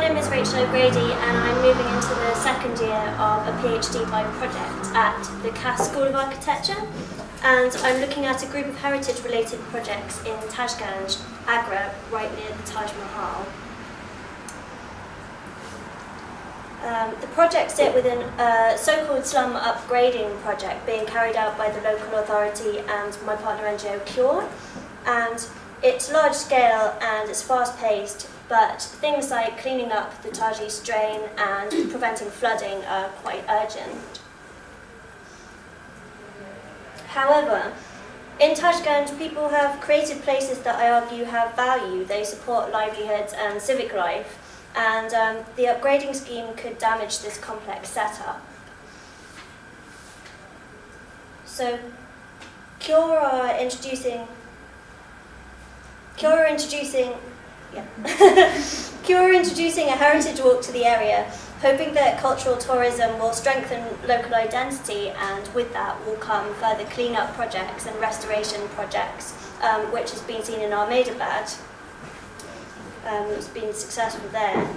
name is Rachel O'Grady and I'm moving into the second year of a PhD-type project at the Cass School of Architecture, and I'm looking at a group of heritage-related projects in Tajganj, Agra, right near the Taj Mahal. The projects sit within a so-called slum upgrading project being carried out by the local authority and my partner NGO Cure, and it's large scale and it's fast-paced, but things like cleaning up the Taj East drain and preventing flooding are quite urgent. However, in Tajganj, people have created places that I argue have value. They support livelihoods and civic life, and the upgrading scheme could damage this complex setup. So, Cure are introducing a heritage walk to the area, hoping that cultural tourism will strengthen local identity, and with that will come further clean-up projects and restoration projects, which has been seen in Ahmedabad. It's been successful there.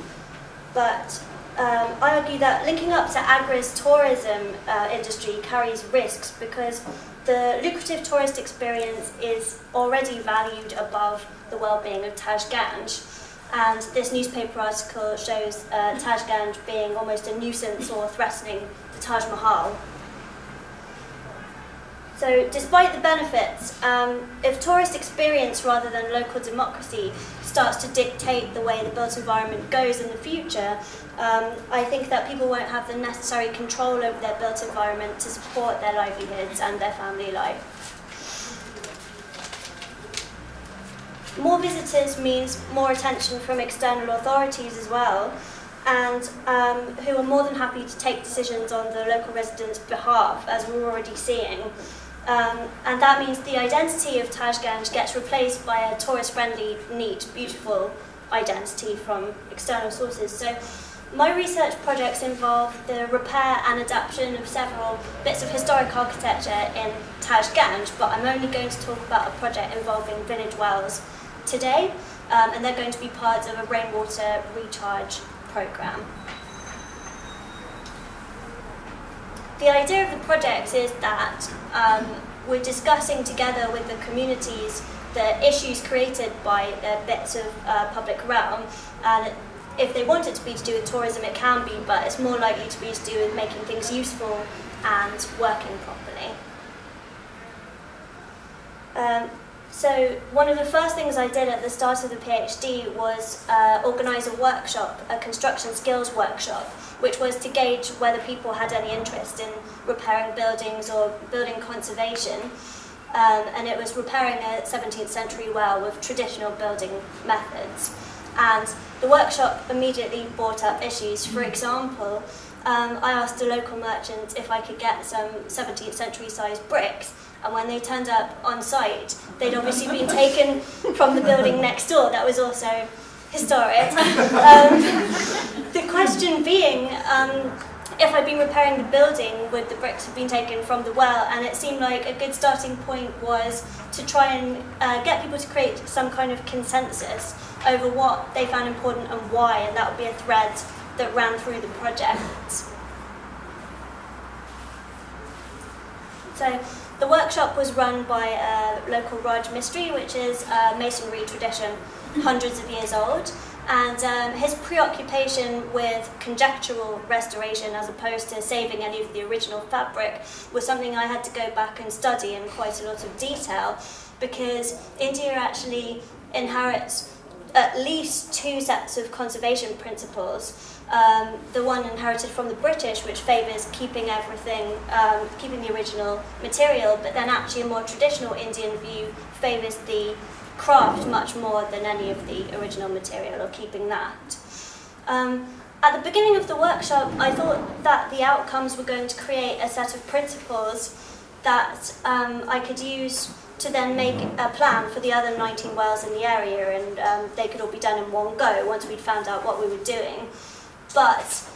But I argue that linking up to Agra's tourism industry carries risks, because the lucrative tourist experience is already valued above the well-being of Tajganj. And this newspaper article shows Tajganj being almost a nuisance or threatening the Taj Mahal. So despite the benefits, if tourist experience rather than local democracy starts to dictate the way the built environment goes in the future, I think that people won't have the necessary control over their built environment to support their livelihoods and their family life. More visitors means more attention from external authorities as well, and who are more than happy to take decisions on the local residents' behalf, as we're already seeing. And that means the identity of Tajganj gets replaced by a tourist-friendly, neat, beautiful identity from external sources. So my research projects involve the repair and adaptation of several bits of historic architecture in Tajganj, but I'm only going to talk about a project involving village wells today, and they're going to be part of a rainwater recharge programme. The idea of the project is that we're discussing together with the communities the issues created by bits of public realm, and if they want it to be to do with tourism, it can be, but it's more likely to be to do with making things useful and working properly. So one of the first things I did at the start of the PhD was organise a workshop, a construction skills workshop, which was to gauge whether people had any interest in repairing buildings or building conservation. And it was repairing a 17th century well with traditional building methods. And the workshop immediately brought up issues. For example, I asked a local merchant if I could get some 17th century sized bricks, and when they turned up on site, they'd obviously been taken from the building next door. That was also historic. The question being, if I'd been repairing the building, would the bricks have been taken from the well? And it seemed like a good starting point was to try and get people to create some kind of consensus over what they found important and why, and that would be a thread that ran through the project. So the workshop was run by a local Raj Mistry, which is a masonry tradition hundreds of years old, and his preoccupation with conjectural restoration as opposed to saving any of the original fabric was something I had to go back and study in quite a lot of detail, because India actually inherits at least two sets of conservation principles. The one inherited from the British, which favours keeping everything, keeping the original material, but then actually a more traditional Indian view favours the craft much more than any of the original material, or keeping that. At the beginning of the workshop, I thought that the outcomes were going to create a set of principles that I could use to then make a plan for the other 19 wells in the area, and they could all be done in one go once we'd found out what we were doing. But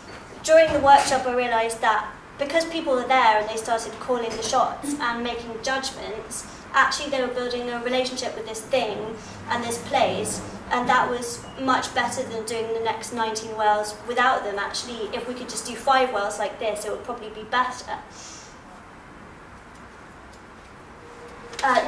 during the workshop I realised that because people were there and they started calling the shots and making judgments, actually they were building a relationship with this thing and this place And that was much better than doing the next 19 wells without them. Actually, if we could just do 5 wells like this, it would probably be better.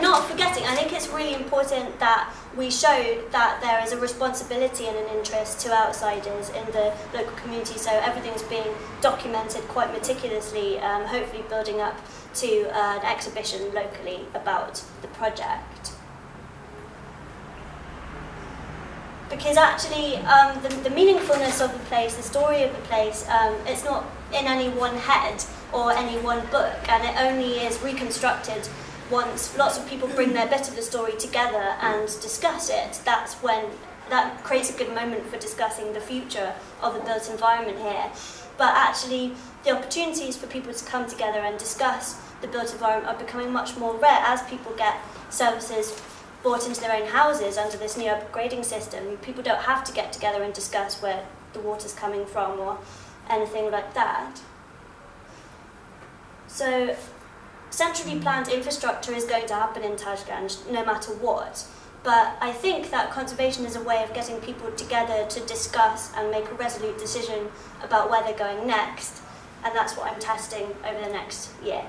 Not forgetting, I think it's really important that we show that there is a responsibility and an interest to outsiders in the local community, so everything's being documented quite meticulously, hopefully building up to an exhibition locally about the project. Because actually, the meaningfulness of the place, the story of the place, it's not in any one head or any one book, and it only is reconstructed once lots of people bring their bit of the story together and discuss it. That's when that creates a good moment for discussing the future of the built environment here. But actually, the opportunities for people to come together and discuss the built environment are becoming much more rare as people get services brought into their own houses under this new upgrading system. People don't have to get together and discuss where the water's coming from or anything like that. So, centrally planned infrastructure is going to happen in Tajganj no matter what. But I think that conservation is a way of getting people together to discuss and make a resolute decision about where they're going next. And that's what I'm testing over the next year.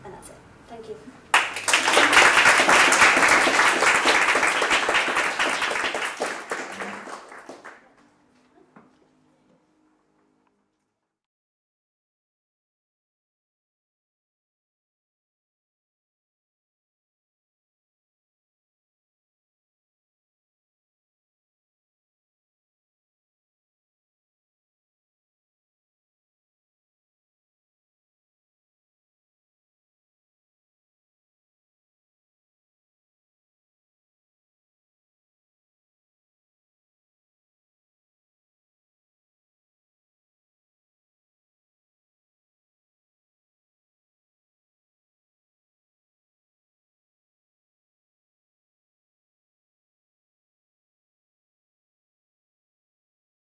And that's it. Thank you.